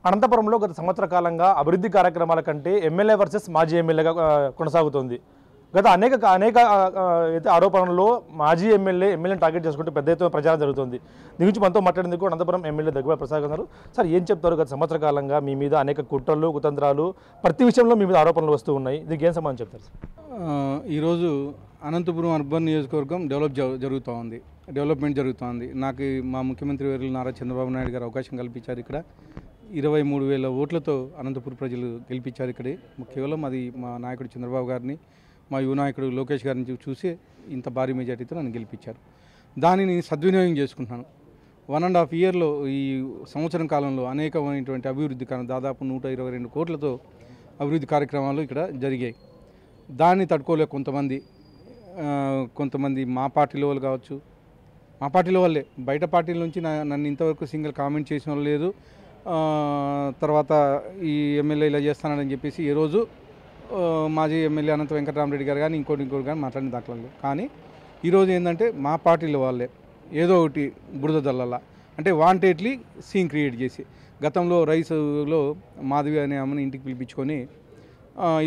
అనంతపురంలో గత సంవత్సర కాలంగా అభివృద్ధి కార్యక్రమాల కంటే ఎమ్మెల్యే వర్సెస్ మాజీ ఎమ్మెల్యేగా కొనసాగుతోంది. గత అనేక అనేక అయితే ఆరోపణల్లో మాజీ ఎమ్మెల్యేని టార్గెట్ చేసుకుంటూ పెద్ద ఎత్తున ప్రచారం జరుగుతుంది. దీని గురించి మనతో మాట్లాడేందుకు అనంతపురం ఎమ్మెల్యే దగ్గర ప్రసాద్ గారు. సార్, ఏం చెప్తారు? గత సంవత్సర కాలంగా మీ మీద అనేక కుట్రలు కుతంత్రాలు ప్రతి విషయంలో మీ మీద ఆరోపణలు వస్తూ ఉన్నాయి. దీనికి ఏం సమాధానం చెప్తారు? ఈరోజు అనంతపురం అర్బన్ నియోజకవర్గం డెవలప్మెంట్ జరుగుతోంది. నాకు మా ముఖ్యమంత్రి వర్యులు నారా చంద్రబాబు నాయుడు గారు అవకాశం కల్పించారు. ఇక్కడ 23,000 ఓట్లతో అనంతపురం ప్రజలు గెలిపించారు. ఇక్కడే కేవలం అది మా నాయకుడు చంద్రబాబు గారిని, మా యువ నాయకుడు లోకేష్ గారిని చూసి ఇంత భారీ మెజార్టీతో నన్ను గెలిపించారు. దానిని సద్వినియోగం చేసుకుంటున్నాను. 1.5 ఇయర్లో ఈ సంవత్సరం కాలంలో అనేకమైనటువంటి అభివృద్ధి దాదాపు 122 కోట్లతో అభివృద్ధి కార్యక్రమాలు ఇక్కడ జరిగాయి. దాన్ని తట్టుకోలేక కొంతమంది మా పార్టీలో వాళ్ళు కావచ్చు, మా పార్టీలో వాళ్ళే బయట పార్టీల నుంచి నన్ను ఇంతవరకు సింగిల్ కామెంట్ చేసిన వాళ్ళు లేదు. తర్వాత ఈ ఎమ్మెల్యే ఇలా చేస్తానని చెప్పేసి ఏ రోజు మాజీ ఎమ్మెల్యే అనంత వెంకటరామరెడ్డి గారు కానీ ఇంకోటి కానీ మాట్లాడిన దాఖలాలు. కానీ ఈరోజు ఏంటంటే మా పార్టీలో వాళ్ళే ఏదో ఒకటి బురద దల్లలా అంటే వాంటెడ్లీ సీన్ క్రియేట్ చేసి, గతంలో రైస్లో మాధవి అనే ఆమెను ఇంటికి పిలిపించుకొని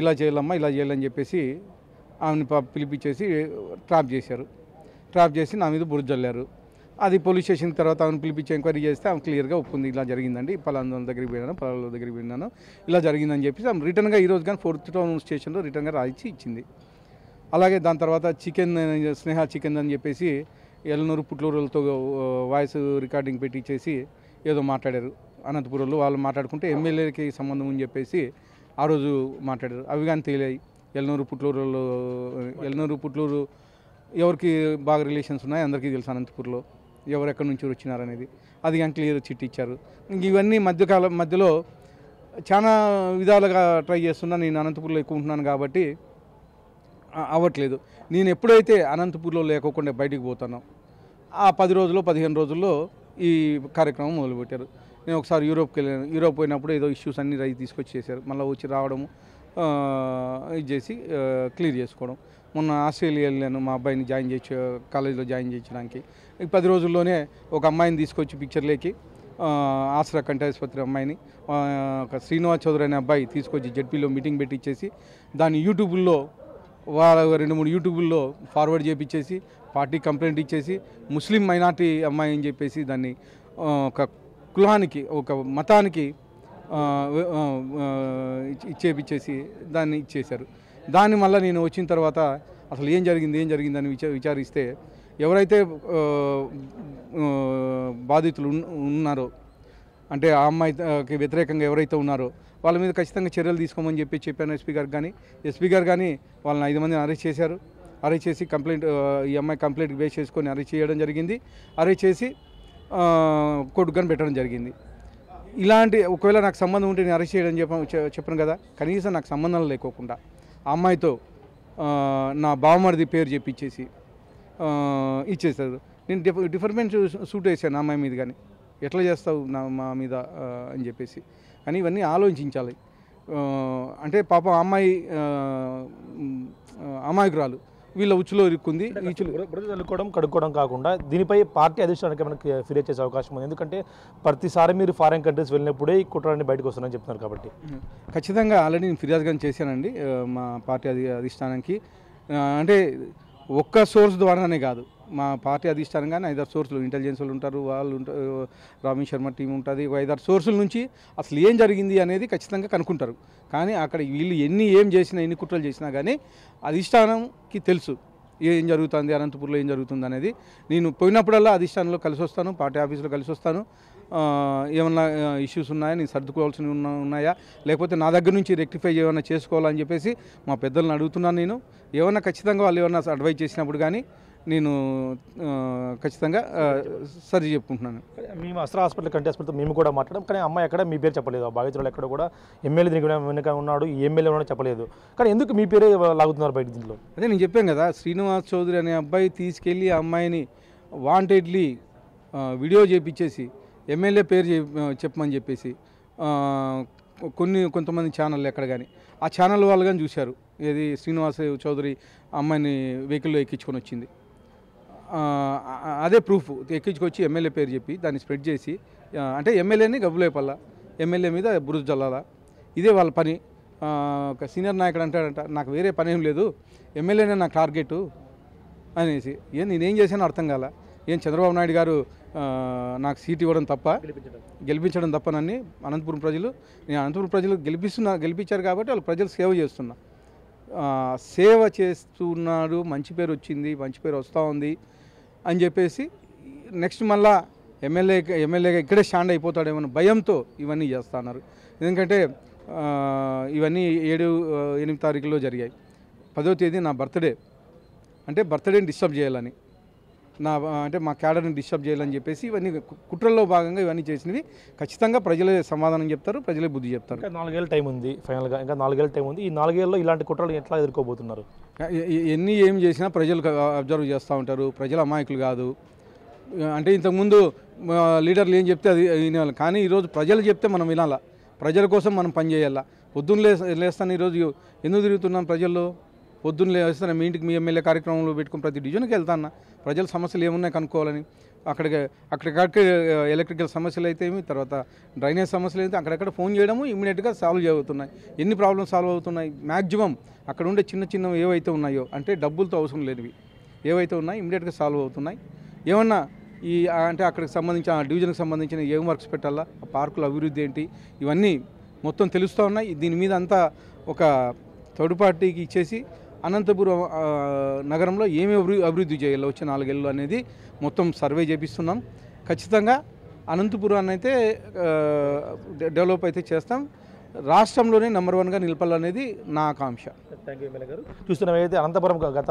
ఇలా చేయాలమ్మా ఇలా చేయాలని చెప్పేసి ఆమెను పిలిపించేసి ట్రాప్ చేసి నా మీద బురద జల్లారు. అది పోలీస్ స్టేషన్ తర్వాత ఆమెను పిలిపించి ఎంక్వైరీ చేస్తే ఆమె క్లియర్గా ఒప్పుకుంది, ఇలా జరిగిందండి, పలానా దగ్గరికి పోయినాను ఇలా జరిగిందని చెప్పేసి ఆమె రిటర్న్గా ఈరోజు కానీ 4th టౌన్ స్టేషన్లో రిటర్న్గా రాయించి ఇచ్చింది. అలాగే దాని తర్వాత స్నేహ చికెన్ అని చెప్పేసి ఎల్లనూరు పుట్లూరులతో వాయిస్ రికార్డింగ్ పెట్టి ఇచ్చేసి ఏదో మాట్లాడారు. అనంతపురంలో వాళ్ళు మాట్లాడుకుంటే ఎమ్మెల్యేకి సంబంధం అని చెప్పేసి ఆ రోజు మాట్లాడారు. అవి కానీ తేలాయి. ఎల్లనూరు పుట్లూరు ఎవరికి బాగా రిలేషన్స్ ఉన్నాయి అందరికీ తెలుసు. అనంతపూర్లో ఎవరు ఎక్కడి నుంచి వచ్చినారనేది అది కానీ క్లియర్ చిట్టి ఇచ్చారు. ఇవన్నీ మధ్యలో చాలా విధాలుగా ట్రై చేస్తున్నా. నేను అనంతపూర్లో ఎక్కువ ఉంటున్నాను కాబట్టి అవ్వట్లేదు. నేను ఎప్పుడైతే అనంతపూర్లో లేకోకుండా బయటికి పోతానో ఆ 10 రోజుల్లో 15 రోజుల్లో ఈ కార్యక్రమం మొదలుపెట్టారు. నేను ఒకసారి యూరోప్కి వెళ్ళాను. యూరోప్ పోయినప్పుడు ఏదో ఇష్యూస్ అన్నీ తీసుకొచ్చి చేశారు. మళ్ళీ వచ్చి రావడము ఇది చేసి క్లియర్ చేసుకోవడం. మొన్న ఆస్ట్రేలియా వెళ్ళాను మా అబ్బాయిని కాలేజీలో జాయిన్ చేయించడానికి. ఈ 10 రోజుల్లోనే ఒక అమ్మాయిని తీసుకొచ్చి పిక్చర్లేకి ఆసరా కంటి ఆసుపత్రి అమ్మాయిని ఒక శ్రీనివాస్ చౌదరి అనే అబ్బాయి తీసుకొచ్చి జెడ్పీలో మీటింగ్ పెట్టి ఇచ్చేసి దాన్ని యూట్యూబ్లో 2-3 యూట్యూబుల్లో ఫార్వర్డ్ చేయించేసి పార్టీ కంప్లైంట్ ఇచ్చేసి ముస్లిం మైనార్టీ అమ్మాయి అని చెప్పేసి దాన్ని ఒక కులానికి ఒక మతానికి ఇచ్చేపించేసి దాన్ని ఇచ్చేశారు. దాన్ని మళ్ళీ నేను వచ్చిన తర్వాత అసలు ఏం జరిగిందని విచారిస్తే ఎవరైతే బాధితులు ఉన్నారో అంటే ఆ అమ్మాయికి వ్యతిరేకంగా ఎవరైతే ఉన్నారో వాళ్ళ మీద ఖచ్చితంగా చర్యలు తీసుకోమని చెప్పాను ఎస్పీ గారు కానీ వాళ్ళని 5 మందిని అరెస్ట్ చేశారు. అరెస్ట్ చేసి ఈ అమ్మాయి కంప్లైంట్ బేస్ చేసుకొని అరెస్ట్ చేయడం జరిగింది. అరెస్ట్ చేసి కోర్టుకు కానీ పెట్టడం జరిగింది. ఇలాంటి ఒకవేళ నాకు సంబంధం ఉంటే నేను అరెస్ట్ చేయడం చెప్పాను కదా. కనీసం నాకు సంబంధం లేకోకుండా ఆ అమ్మాయితో నా బావమరిది పేరు చెప్పిచ్చేసి ఇచ్చేస్తారు. నేను డిఫర్మెంట్ సూట్ వేసాను ఆ అమ్మాయి మీద. కానీ ఎట్లా చేస్తావు మా మీద అని చెప్పేసి. కానీ ఇవన్నీ ఆలోచించాలి. అంటే పాపం అమ్మాయి అమాయకురాలు, వీళ్ళ ఉచ్చులో ఇరుక్కుంది. కడుక్కోవడం కాకుండా దీనిపై పార్టీ అధిష్టానానికి మనకి ఫిర్యాదు చేసే అవకాశం ఉంది. ఎందుకంటే ప్రతిసారి మీరు ఫారెన్ కంట్రీస్ వెళ్ళినప్పుడే ఈ కుట్రలన్నీ బయటకు వస్తున్నారని చెప్తున్నారు కాబట్టి ఖచ్చితంగా ఆల్రెడీ నేను ఫిర్యాదు కానీ చేశానండి మా పార్టీ అధిష్టానానికి. అంటే ఒక్క సోర్స్ ద్వారానే కాదు, మా పార్టీ అధిష్టానం కానీ 5-6 సోర్సులు ఇంటెలిజెన్స్ వాళ్ళు ఉంటారు, రామేష్ శర్మ టీం ఉంటుంది. 5-6 సోర్సుల నుంచి అసలు ఏం జరిగింది అనేది ఖచ్చితంగా కనుక్కుంటారు. కానీ అక్కడ వీళ్ళు ఎన్ని కుట్రలు చేసినా కానీ అధిష్టానంకి తెలుసు ఏం జరుగుతుంది, అనంతపూర్లో ఏం జరుగుతుంది అనేది. నేను పోయినప్పుడల్లా అధిష్టానంలో కలిసి వస్తాను, పార్టీ ఆఫీసులో కలిసి వస్తాను. ఏమన్నా ఇష్యూస్ ఉన్నాయా, నేను సర్దుకోవాల్సినవి ఉన్నాయా, లేకపోతే నా దగ్గర నుంచి రెక్టిఫై ఏమైనా చేసుకోవాలని చెప్పేసి మా పెద్దలను అడుగుతున్నాను. నేను ఏమన్నా ఖచ్చితంగా వాళ్ళు ఏమన్నా అడ్వైజ్ చేసినప్పుడు కానీ నేను ఖచ్చితంగా సరి చెప్పుకుంటున్నాను. మేము అస్త్ర హాస్పిటల్ కంటి హాస్పిటల్ మేము కూడా మాట్లాడడం, కానీ అమ్మాయి ఎక్కడ మీ పేరు చెప్పలేదు. ఆ బాధితులు ఎక్కడ కూడా ఎమ్మెల్యే దీనికి వెనుక ఉన్నాడు, ఈ ఎమ్మెల్యే ఉన్నాడు చెప్పలేదు. కానీ ఎందుకు మీ పేరే లాగుతున్నారు బయట దీంట్లో? అదే నేను చెప్పాను కదా, శ్రీనివాస్ చౌదరి అనే అబ్బాయి తీసుకెళ్ళి ఆ అమ్మాయిని వాంటెడ్లీ వీడియో చేపించేసి ఎమ్మెల్యే పేరు చెప్పమని చెప్పేసి కొంతమంది ఛానళ్ళు ఎక్కడ కానీ ఆ ఛానల్ వాళ్ళు కానీ చూశారు. ఏది శ్రీనివాస్ చౌదరి అమ్మాయిని వెహికల్లో ఎక్కించుకొని వచ్చింది. అదే ప్రూఫ్ ఎక్కించుకొచ్చి ఎమ్మెల్యే పేరు చెప్పి దాన్ని స్ప్రెడ్ చేసి అంటే ఎమ్మెల్యేని గబ్బులేపల్లా ఎమ్మెల్యే మీద బురద జల్లాలా, ఇదే వాళ్ళ పని. ఒక సీనియర్ నాయకుడు అంటాడంట, నాకు వేరే పని ఏం లేదు, ఎమ్మెల్యేనే నా టార్గెట్ అనేసి. నేనేం చేశానో అర్థం కాల. చంద్రబాబు నాయుడు గారు నాకు సీట్ ఇవ్వడం తప్ప, గెలిపించడం తప్పనని అనంతపురం ప్రజలు, నేను అనంతపురం ప్రజలు గెలిపించారు కాబట్టి వాళ్ళు ప్రజలు సేవ చేస్తున్నా. సేవ చేస్తున్నాడు, మంచి పేరు వచ్చింది, మంచి పేరు వస్తూ ఉంది అని చెప్పేసి నెక్స్ట్ మళ్ళా ఎమ్మెల్యేగా ఇక్కడే స్టాండ్ అయిపోతాడేమో భయంతో ఇవన్నీ చేస్తున్నారు. ఎందుకంటే ఇవన్నీ 7-8 తారీఖులో జరిగాయి. 10వ తేదీ నా బర్త్డే, అంటే బర్త్డేని డిస్టర్బ్ చేయాలని, అంటే మా క్యాడర్ని డిస్టర్బ్ చేయాలని చెప్పేసి ఇవన్నీ కుట్రల్లో భాగంగా ఇవన్నీ చేసినవి. ఖచ్చితంగా ప్రజలే సమాధానం చెప్తారు, ప్రజలే బుద్ధి చెప్తారు. ఇంకా 4 ఏళ్ళ టైం ఉంది, ఫైనల్గా ఇంకా 4 ఏళ్ళ టైం ఉంది. ఈ 4 ఏళ్ళలో ఇలాంటి కుట్రలు ఎట్లా ఎదుర్కోబోతున్నారు? ఏం చేసినా ప్రజలు అబ్జర్వ్ చేస్తూ ఉంటారు. ప్రజలు అమాయకులు కాదు. అంటే ఇంతకుముందు లీడర్లు ఏం చెప్తే అది వినేవాళ్ళం, కానీ ఈరోజు ప్రజలు చెప్తే మనం వినాలా, ప్రజల కోసం మనం పనిచేయాలా. పొద్దున్న లేస్తాను, ఈరోజు ఎందుకు తిరుగుతున్నాం ప్రజల్లో, పొద్దున్న లేస్తాను మీ ఇంటికి, మీ ఎమ్మెల్యే కార్యక్రమంలో పెట్టుకుని ప్రతి డివిజన్కి వెళ్తాను, ప్రజల సమస్యలు ఏమున్నాయి కనుక్కోవాలని. అక్కడికక్కడ ఎలక్ట్రికల్ సమస్యలు అయితే ఏమి, తర్వాత డ్రైనేజ్ సమస్యలు అయితే అక్కడక్కడ ఫోన్ చేయడము ఇమ్మీడియట్గా సాల్వ్ అవుతున్నాయి. ఎన్ని ప్రాబ్లమ్స్ సాల్వ్ అవుతున్నాయి, మ్యాక్సిమం అక్కడ ఉండే చిన్న ఏవైతే ఉన్నాయో, అంటే డబ్బులతో అవసరం లేనివి ఏవైతే ఉన్నాయో ఇమ్మీడియట్గా సాల్వ్ అవుతున్నాయి. ఏమన్నా అంటే అక్కడికి సంబంధించిన డివిజన్కి సంబంధించిన ఏం వర్క్స్ పెట్టాలా, పార్కుల అభివృద్ధి ఏంటి, ఇవన్నీ మొత్తం తెలుస్తూ ఉన్నాయి. దీని మీద అంతా ఒక థర్డ్ పార్టీకి ఇచ్చేసి అనంతపురం నగరంలో ఏమి అభివృద్ధి చేయాలో వచ్చే 4 ఏళ్ళు అనేది మొత్తం సర్వే చేపిస్తున్నాం. ఖచ్చితంగా అనంతపురాన్ని అయితే డెవలప్ అయితే చేస్తాం. రాష్ట్రంలోనే నెంబర్ 1గా నిలపాలనేది నా ఆకాంక్ష. థ్యాంక్ యూ ఎమ్మెల్యే గారు. చూస్తున్నామైతే అనంతపురం గత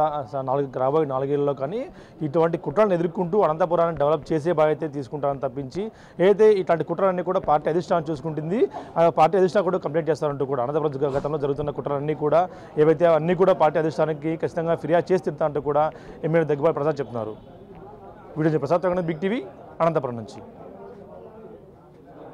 రాబోయే 4 ఏళ్ళలో కానీ ఇటువంటి కుట్రలను ఎదుర్కొంటూ అనంతపురాన్ని డెవలప్ చేసే బాధ్యత తీసుకుంటారని తప్పించి ఏదైతే ఇట్లాంటి కుట్రలన్నీ కూడా పార్టీ అధిష్టానం చూసుకుంటుంది, ఆ పార్టీ అధిష్టానం కూడా కంప్లైంట్ చేస్తారంటూ కూడా అనంతపురం గతంలో జరుగుతున్న కుట్రలన్నీ కూడా ఏవైతే అన్నీ కూడా పార్టీ అధిష్టానానికి ఖచ్చితంగా ఫిర్యాదు చేసి తిడతా అంటూ కూడా ఎమ్మెల్యే దగ్గుబాటి ప్రసాద్ చెప్తున్నారు. Video Prasad Big TV Anantapuram నుంచి.